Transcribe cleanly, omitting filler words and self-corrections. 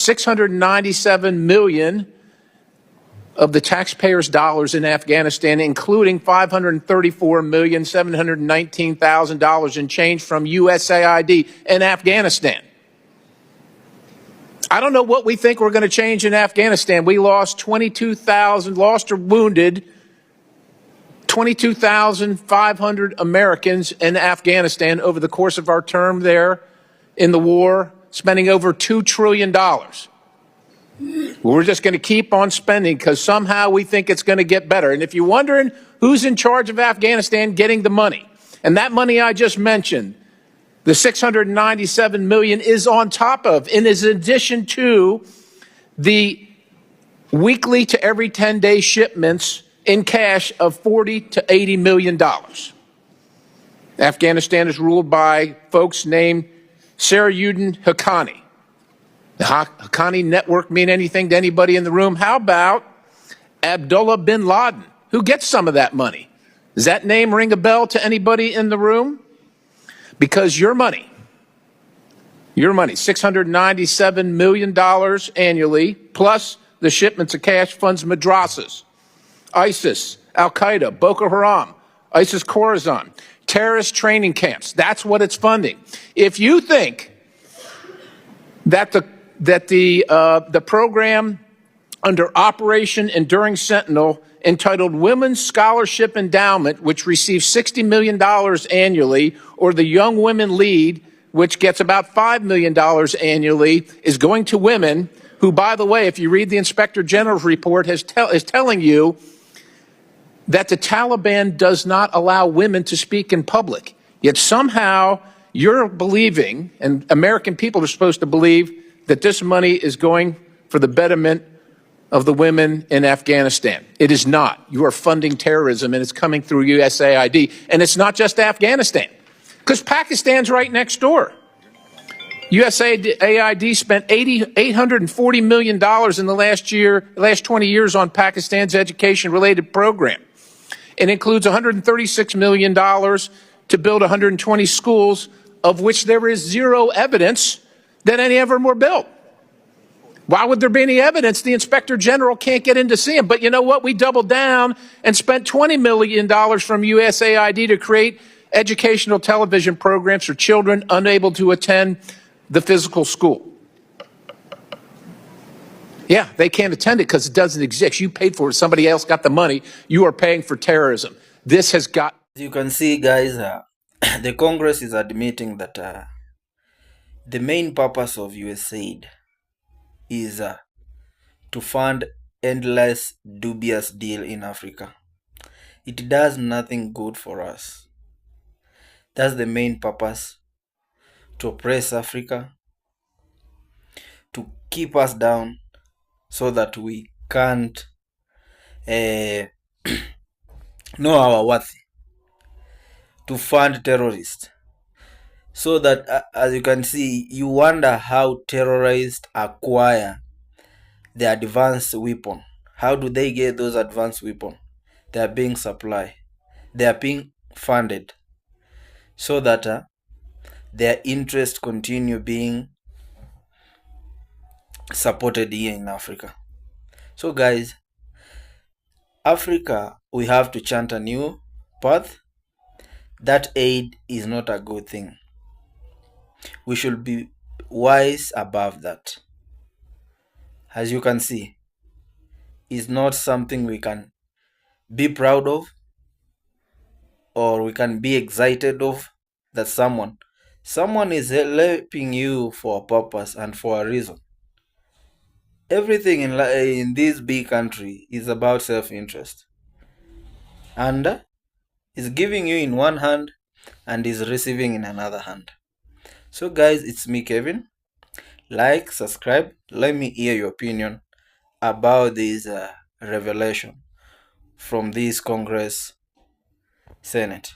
$697 million of the taxpayers' dollars in Afghanistan, including $534,719,000 in change from USAID in Afghanistan. I don't know what we think we're going to change in Afghanistan. We lost 22,000, lost or wounded 22,500 Americans in Afghanistan over the course of our term there in the war, spending over $2 trillion. We're just going to keep on spending because somehow we think it's going to get better. And if you're wondering who's in charge of Afghanistan getting the money, and that money I just mentioned, the $697 million is on top of, and is in addition to the weekly to every 10-day shipments in cash of $40 to $80 million. Afghanistan is ruled by folks named Sarajuddin Haqqani. The Haqqani network mean anything to anybody in the room? How about Abdullah bin Laden? Who gets some of that money? Does that name ring a bell to anybody in the room? Because your money, $697 million annually, plus the shipments of cash funds madrasas, ISIS, Alkaida, Boko Haram, ISIS Khorasan, terrorist training camps. That's what it's funding. If you think that the program under Operation Enduring Sentinel entitled Women's Scholarship Endowment, which receives $60 million annually, or the Young Women Lead, which gets about $5 million annually, is going to women who, by the way, if you read the Inspector General's report, is telling you that the Taliban does not allow women to speak in public. Yet somehow you're believing, and American people are supposed to believe, that this money is going for the betterment of the women in Afghanistan. It is not. You are funding terrorism, and it's coming through USAID. And it's not just Afghanistan, because Pakistan's right next door. USAID spent $840 million in the last 20 years on Pakistan's education-related program. It includes $136 million to build 120 schools, of which there is zero evidence that any of them were built. Why would there be any evidence? The Inspector General can't get in to see them. But you know what? We doubled down and spent $20 million from USAID to create educational television programs for children unable to attend the physical school. Yeah, they can't attend it because it doesn't exist. You paid for it. Somebody else got the money. You are paying for terrorism. This has got... As you can see, guys, the Congress is admitting that the main purpose of USAID is to fund endless dubious deal in Africa. It does nothing good for us. That's the main purpose, to oppress Africa, to keep us down so that we can't know our worth, to fund terrorists. So that, as you can see, you wonder how terrorists acquire the advanced weapon. How do they get those advanced weapons? They are being supplied. They are being funded so that their interests continue being supported here in Africa. So guys, Africa, we have to chant a new path. That aid is not a good thing. We should be wise above that. As you can see, it's not something we can be proud of, or we can be excited of, that someone is helping you for a purpose and for a reason. Everything in this big country is about self-interest, and is giving you in one hand and is receiving in another hand. So guys, it's me, Kevin. Like, subscribe, let me hear your opinion about this revelation from this Congress Senate.